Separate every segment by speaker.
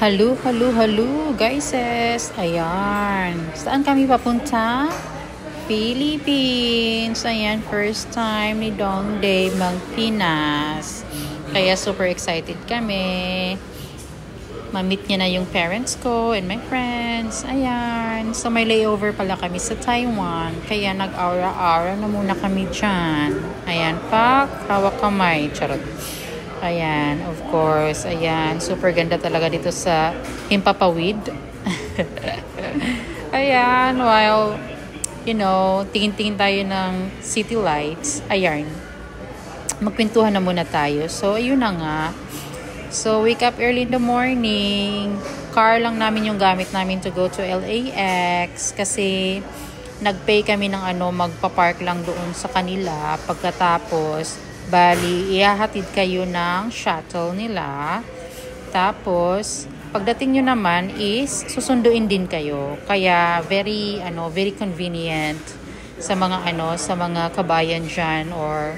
Speaker 1: Hello, hello, hello, guys. Ayan. Saan kami papunta? Philippines. Ayan, first time ni Dong Day mag-Pinas. Kaya super excited kami. Ma-meet niya na yung parents ko and my friends. Ayan. So, may layover pala kami sa Taiwan. Kaya nag-aura-aura na muna kami dyan. Ayan, pak. Hawak kamay. Charot. Ayan, of course. Ayan, super ganda talaga dito sa Himpapawid. Ayan, while, tingin-tingin tayo ng city lights. Ayan, magpintuhan na muna tayo. So, ayun na nga. So, wake up early in the morning. Car lang namin yung gamit namin to go to LAX. Kasi, nagpay kami ng magpa-park lang doon sa kanila. Pagkatapos, bali, ihahatid kayo ng shuttle nila. Tapos, pagdating nyo naman is susunduin din kayo. Kaya very convenient sa mga kabayan dyan or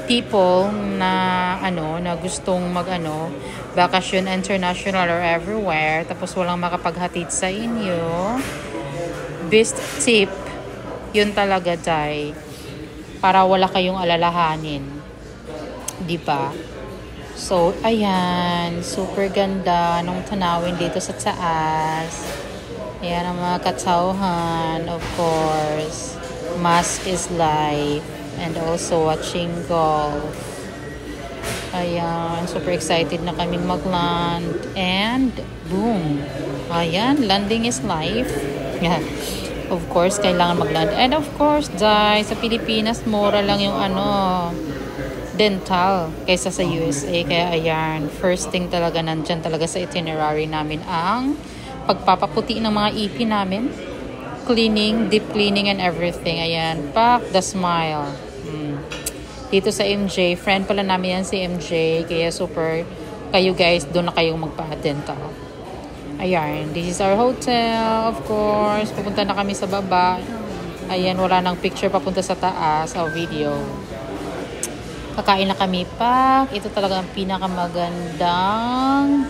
Speaker 1: people na na gustong bakasyon international or everywhere. Tapos walang makapaghatid sa inyo. Best tip, yun talaga, day. Para wala kayong alalahanin. Diba? So, ayan. Super ganda nung tanawin dito sa taas. Ayan ang mga katauhan, of course. Mask is life. And also watching golf. Ayan. Super excited na kaming mag-land. And, boom. Ayan. Landing is life. Yeah. Of course, kailangan mag-land. And of course, guys, sa Pilipinas, mura lang yung dental kaysa sa USA. Kaya ayan, first thing talaga nandyan talaga sa itinerary namin ang pagpapaputi ng mga ipin namin, cleaning, deep cleaning and everything. Ayan, pack the smile. Dito sa MJ, friend pala namin yan si MJ, kaya super kayo guys, doon na kayong magpa-dental. Ayan, this is our hotel, of course. Pupunta na kami sa baba. Ayan, wala nang picture papunta sa taas o video. Kakain na kami pa. Ito talaga ang pinakamagandang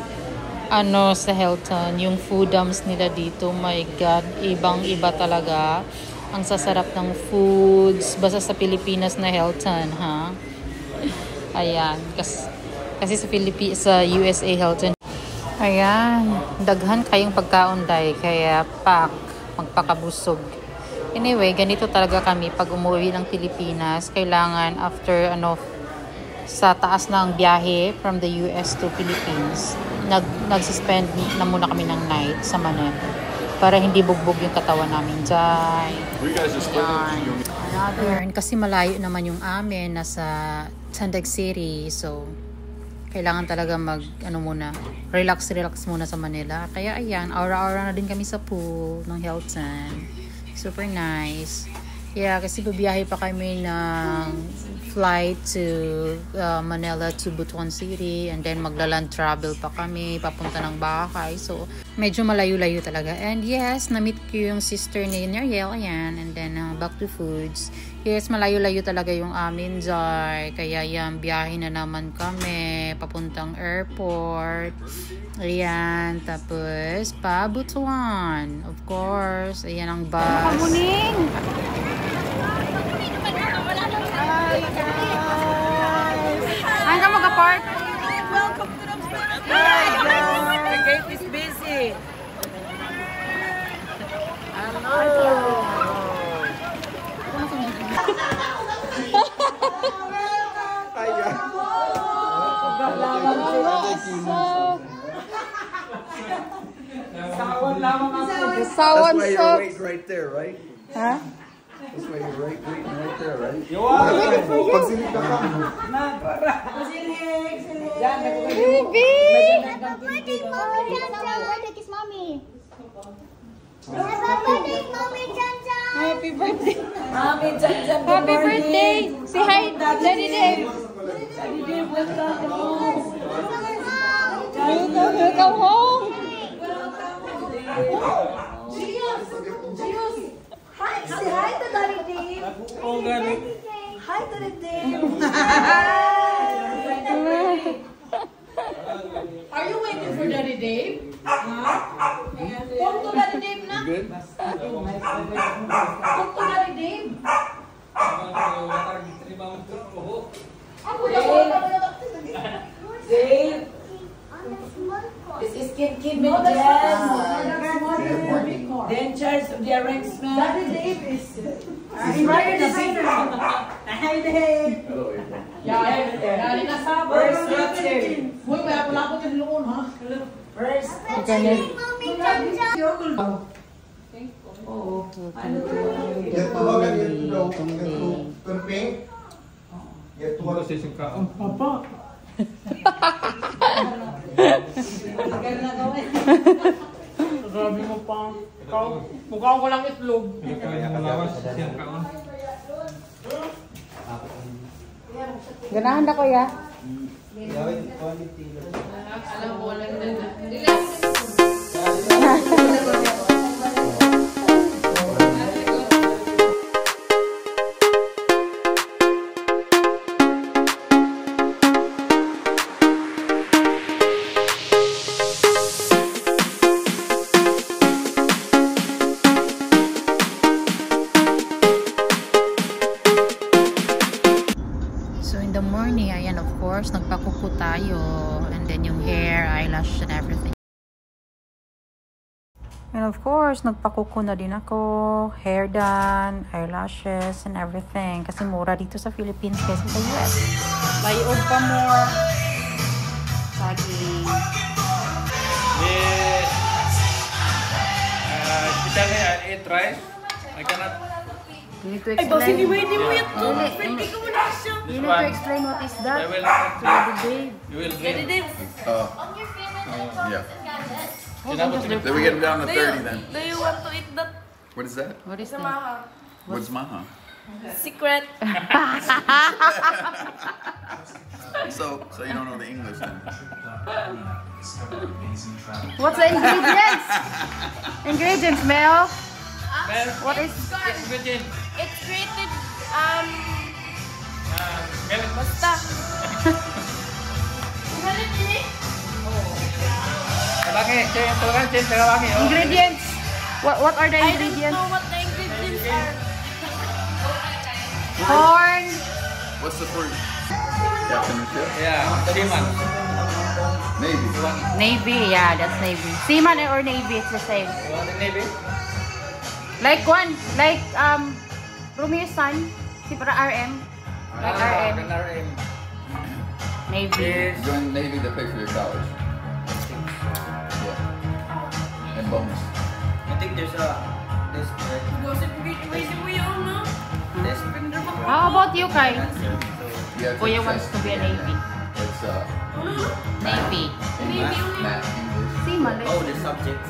Speaker 1: sa Hilton. Yung food dumps nila dito. My God, ibang-iba talaga. Ang sasarap ng foods. Basta sa Pilipinas na Hilton, ha? Ayan. Kasi sa USA Hilton. Ayan. Daghan kayong pagkaon, day. Kaya magpakabusog. Anyway, ganito talaga kami pag umuwi ng Pilipinas. Kailangan after sa taas ng biyahe from the US to Philippines, nagsuspend na muna kami ng night sa Manila para hindi bugbog yung katawan namin dyan. Kasi malayo naman yung amin, nasa Tandag City. So, kailangan talaga relax muna sa Manila. Kaya ayan, aura-aura na din kami sa pool ng Hilton. Super nice. Yeah, kasi bubiyahe pa kami ng flight to Manila to Butuan City and then magla-land travel pa kami papunta ng Boracay. So, medyo malayo-layo talaga. And yes, na-meet ko yung sister ni Nariel, ayan. And then, back to foods. Yes, malayo-layo talaga yung amin, Zay. Kaya yan, biyahe na naman kami papuntang airport. Ayan, tapos pa Butuan. Of course, ayan ang bus.
Speaker 2: Kamuning! Hi guys! Mag-apart?
Speaker 3: Welcome to the Hi guys! The gate is busy. Hello!
Speaker 2: Sawan
Speaker 4: That's why you're waiting right there, right?
Speaker 2: Huh?
Speaker 4: That's why you're waiting right there, right?
Speaker 2: Baby!
Speaker 5: Happy birthday, Mommy Jan Jan! Birthday kiss Mommy! Happy birthday, Mommy Jan Jan!
Speaker 2: Happy birthday!
Speaker 3: Mommy Jan Jan,
Speaker 2: Happy birthday! Say hi, Daddy Dave!
Speaker 3: Daddy Dave, welcome home!
Speaker 2: Welcome home!
Speaker 3: Hi! Say hi to Daddy Dave! Hi to the Dave! Are you waiting for Daddy Dave? Cook to Daddy Dave. Dave. This is kid
Speaker 2: No, that's
Speaker 3: Dentures of the arrangement. Daddy Dave is Brian designer. Hi Dave.
Speaker 4: Hello, April.
Speaker 3: Dali na sa first Dave. Uy, may apalapot yung loon, ha? First.
Speaker 5: Mommy Jam.
Speaker 6: Get to work and get to paint. Get to work.
Speaker 3: Papa. Grabe mo pa. Mukha ko lang itlog.
Speaker 1: Ganahan na kuya.
Speaker 2: Alam mo lang na.
Speaker 1: Nagpakuko tayo, and then yung hair, eyelash, and everything. And of course, nagpakuko na din ako, hair done, eyelashes, and everything. Kasi mura dito sa Philippines kasi sa US. Layod pa more. Saging.
Speaker 4: Especially I eat rice. I cannot.
Speaker 1: You need to explain. You need to explain what is that.
Speaker 4: I will.
Speaker 1: Daddy Dave.
Speaker 4: You will drink.
Speaker 6: Yeah.
Speaker 4: Then we get down to 30 then.
Speaker 7: Do you want to eat that?
Speaker 6: What is that?
Speaker 1: What is that?
Speaker 7: Maha.
Speaker 6: What's maha?
Speaker 7: Secret.
Speaker 6: So you don't know the English then?
Speaker 1: What's the ingredients? Ingredients, Mel. What is
Speaker 4: ingredient?
Speaker 7: It's created,
Speaker 4: Milk.
Speaker 7: basta.
Speaker 1: ingredients? What are the
Speaker 7: I don't
Speaker 1: ingredients?
Speaker 7: know what the ingredients are.
Speaker 1: Corn.
Speaker 6: What's the fruit? Captain Michelle?
Speaker 4: Yeah, seaman.
Speaker 6: Maybe.
Speaker 1: Navy, yeah, that's Navy. Seaman or Navy, it's the same.
Speaker 4: You want the navy?
Speaker 1: Like Romeo's son, si para RM. Like RM.
Speaker 4: RM.
Speaker 1: Navy.
Speaker 4: Yes.
Speaker 6: Join Navy to pay for your college. Yeah. And bonus.
Speaker 8: I think there's
Speaker 7: Gossip waiting mo yun, no?
Speaker 1: How about you, Kai?
Speaker 6: Yeah,
Speaker 1: Kuya wants to be a Navy.
Speaker 6: It's
Speaker 1: Navy.
Speaker 6: math, English.
Speaker 1: Seaman,
Speaker 8: oh,
Speaker 1: like
Speaker 8: the subjects.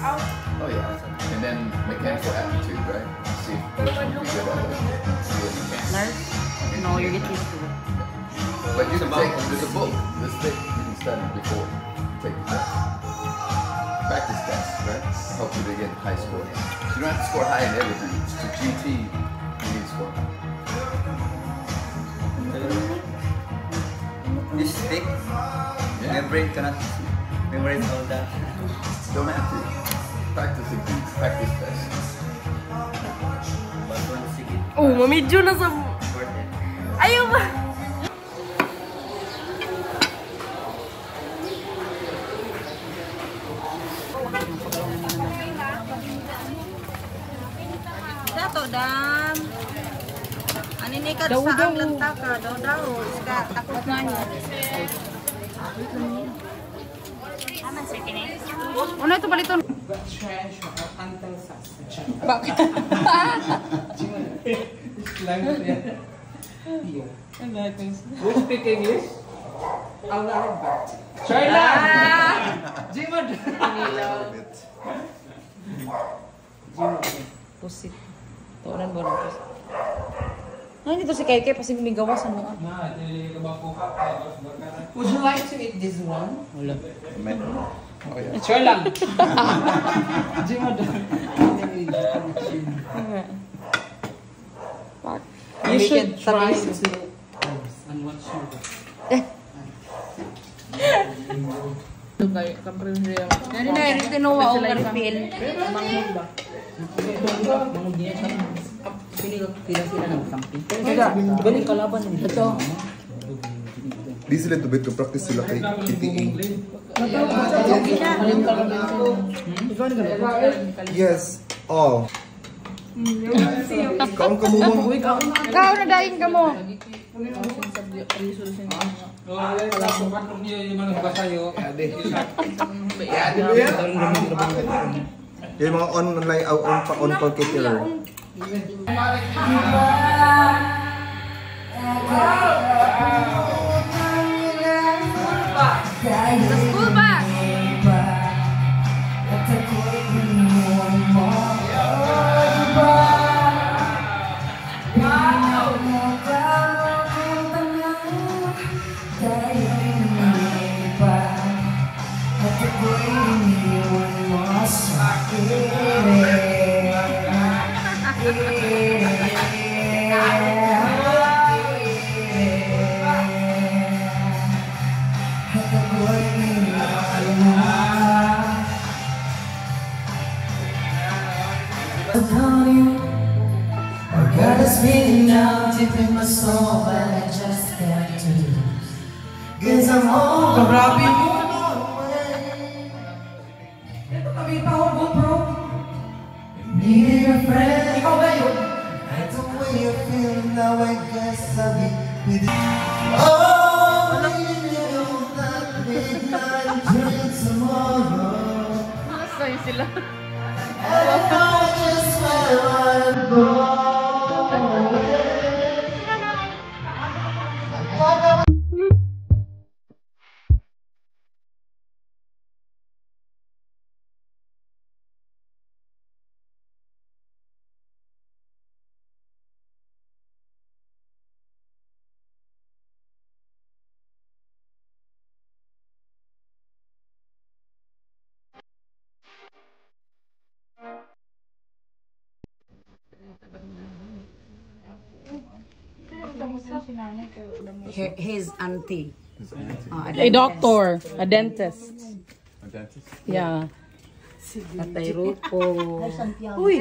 Speaker 6: Oh yeah. And then mechanical aptitude, right? See which one you good at. See what you can.
Speaker 1: nurse? No, you get used to it.
Speaker 6: But you can take, there's a book, this thick, you can study before take the test. Practice test, right? Help you to get high score. You don't have to score high in everything. It's the GT you need to score.
Speaker 8: This thick,
Speaker 6: Yeah.
Speaker 8: my brain cannot memorize all that.
Speaker 6: Don't have to. Practice exam, practice test.
Speaker 8: But once you get
Speaker 7: Oh, mamidyo na sa...
Speaker 8: worth it.
Speaker 7: Ayaw ba?
Speaker 3: Dato dam. Ani ka sa ang lanta ka, daw. Iska takot na niya.
Speaker 1: Ano ito palito? Bakit?
Speaker 3: Who speak English?
Speaker 4: Try lang!
Speaker 3: Jimad.
Speaker 1: Pusit. Tuunan mo ng pusit. Ano dito si Kai kasi gumigawasan mo.
Speaker 3: Would you like to eat this one?
Speaker 6: Oh yeah.
Speaker 4: Try lang!
Speaker 3: Jimad.
Speaker 1: You should try to.
Speaker 3: And what sugar? Dari na rin tinuwa o refill.
Speaker 9: Di sila tubit kung practice sila kay KTA. Yes, all. Kaon ka mo mo.
Speaker 1: Ikaw na dahin ka mo.
Speaker 9: Yung mga online on call caterer.
Speaker 3: School bus!
Speaker 5: Deep in my soul, but I just can't do. 'Cause I'm all grabe mo. Ito kami pa ako, bro. Need a friend. Ikaw ba yun? That's the way you feel now, I guess I'll be with you. Oh, you know that midnight dream tomorrow.
Speaker 1: Masay sila.
Speaker 5: And I know just where I'm going.
Speaker 3: His auntie.
Speaker 1: A doctor, a dentist.
Speaker 4: A dentist?
Speaker 1: Yeah.
Speaker 3: Tatay Rupo. Uy!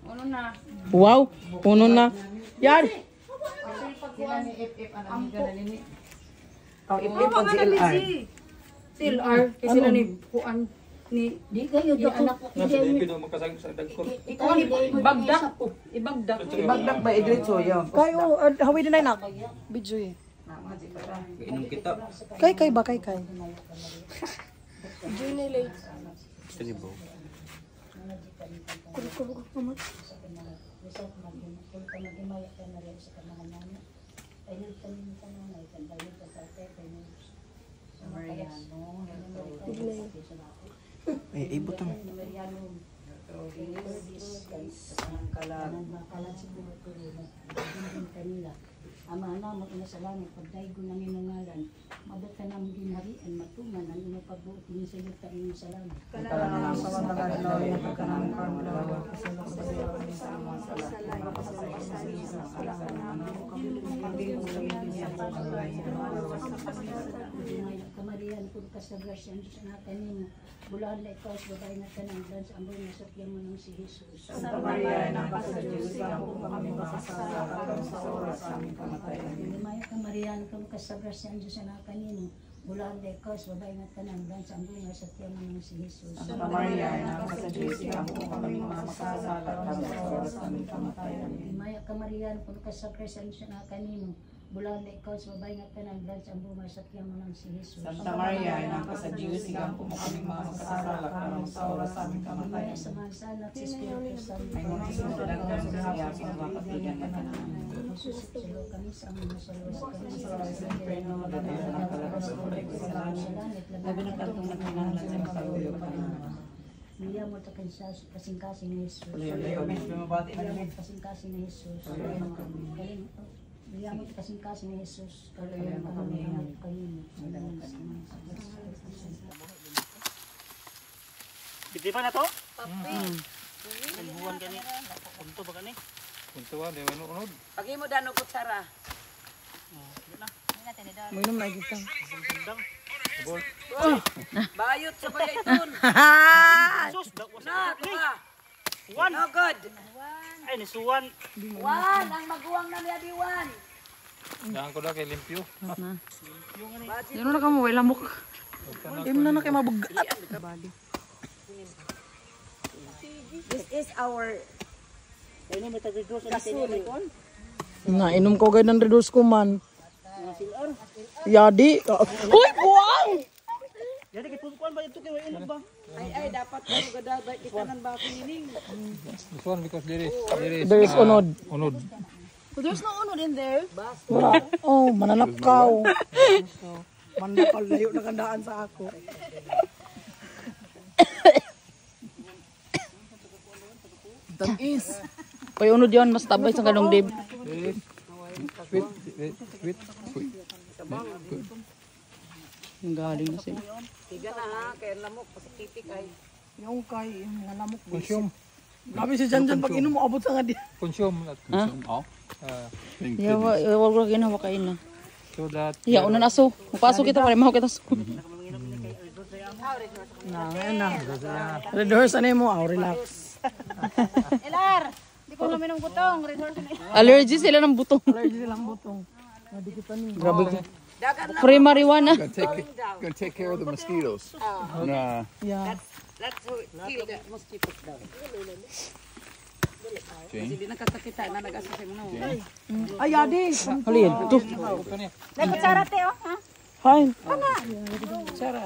Speaker 3: Ano na?
Speaker 1: Wow, puno na. Yan.
Speaker 3: Oh, if on si LR. Si LR, kasi sila ni Puan ni
Speaker 5: Di kayo do anak ko.
Speaker 3: ikaw ni Bagdak. Ibagdak.
Speaker 8: Ibagdak ba idritso yo?
Speaker 1: Kayo, hawi din na. Bidyo eh.
Speaker 8: Inom kita.
Speaker 1: Kay ba? Kay.
Speaker 8: Tinibo. Ay, butang.
Speaker 5: Ama na mo ina sa langit pagdaygo nang inungalan madat ka nang ginharian matuman ang imo pagbuot ni sa yuta imo sa langit
Speaker 3: Kalangan sa mga adlaw nga pagkanang paglawa kasulok sa iyo ni sa mga sala.
Speaker 5: Kamarian kung kasagrasyan sa natin bulan na ikaw sa babae na tanang dan sa amboy na sakyan mo ng si Jesus.
Speaker 3: Santa Maria, napa sa Diyos, ako kami masasala sa oras sa aming kamatayan.
Speaker 5: Lumaya ka Marian kung kasagrasyan sa nakanino bulan na ikaw sa babae na tanang dan sa amboy na sakyan mo ng si Jesus.
Speaker 3: Santa Maria, napa sa Diyos, ako kami masasala sa oras sa aming kamatayan.
Speaker 5: Lumaya ka Marian kung kasagrasyan sa nakanino bulan na ikaw sa babae na tanang dan sa amboy na sakyan mo ng si Jesus.
Speaker 3: Santa Maria, napa sa Diyos, ako kami masasala sa oras sa aming kamatayan.
Speaker 5: Sa mga salak sa Espiritu Santo.
Speaker 3: Ay mga sinusulat ko sa siya sa mga kapatigan na kanaan.
Speaker 5: Susulo kami sa mga salos kami sa
Speaker 3: Sa imperno, madadala ng talaga sa kulay ko sa langit. Labi na kantong nagkinahanglan sa masaluyo pa rin.
Speaker 5: Niya mo ta kasing-kasing ni Jesus.
Speaker 3: Layo, may mabati na namin.
Speaker 5: Kasing-kasing ni Jesus. Niya mo ta kasing-kasing ni Jesus.
Speaker 3: Kalayan mo kami.
Speaker 8: Piti pa na to? Buwan gani. Punto ba gani?
Speaker 4: Punto ba? Di ba unod?
Speaker 3: Pagi mo dano kutsara.
Speaker 1: Mainom na kita.
Speaker 8: Sundang.
Speaker 3: Bayot sa pagayton.
Speaker 8: Sus, that was
Speaker 3: Na,
Speaker 8: it.
Speaker 3: diba?
Speaker 8: One.
Speaker 3: No good.
Speaker 8: Ay, nisuwan.
Speaker 3: One, ang maguwang na niya di one.
Speaker 4: Jangan ko na kay limpyo.
Speaker 1: Yan na ka mo, wala mo.
Speaker 2: Im na kay mabugat.
Speaker 3: This is our
Speaker 8: Ay, may tag-reduce sa tinitay.
Speaker 2: Na inom ko gay ng reduce ko man. Yadi. Hoy, buwang!
Speaker 8: Jadi kay pungkuan ba ito kay inom ba?
Speaker 3: ay dapat mo gada ba ikanan ba kining.
Speaker 4: This one because there
Speaker 2: There is unod.
Speaker 4: unod.
Speaker 3: There's no unod in there.
Speaker 2: Wala. Oh, mananakaw. Mananakaw layo na kandaan sa ako. Tag-is.
Speaker 1: Pay unod yun, mas tabay sa kanong dib.
Speaker 4: Sweet, sweet, sweet.
Speaker 1: Ang galing na sila.
Speaker 3: Tiga na ha, kay lamok pasakiti kay.
Speaker 2: Yung kay mga lamok.
Speaker 4: Consume.
Speaker 2: Grabe si Janjan pag inom mo abot sa nga di.
Speaker 4: Consume.
Speaker 6: Oh.
Speaker 1: Yawa, wag wag ginawa kain na.
Speaker 4: So that
Speaker 1: Ya, unan aso. Mapasok kita pare, maho kita aso.
Speaker 2: Na, ayun na. Rehearse na mo, relax.
Speaker 3: Elar, di ko namin ng butong, resort na.
Speaker 1: Allergy sila ng butong.
Speaker 2: Allergy silang butong.
Speaker 1: Grabe ka. Free marijuana.
Speaker 6: Gonna take care of the mosquitoes. Nah.
Speaker 2: Yeah.
Speaker 3: Let's kill the mosquitoes daw.
Speaker 6: Jane?
Speaker 3: Hindi nakakakita na nag-asa mo.
Speaker 2: Ay, Yadi.
Speaker 1: Halid. Ito.
Speaker 3: Dapat sarate oh, ha?
Speaker 2: Fine.
Speaker 3: Sarah.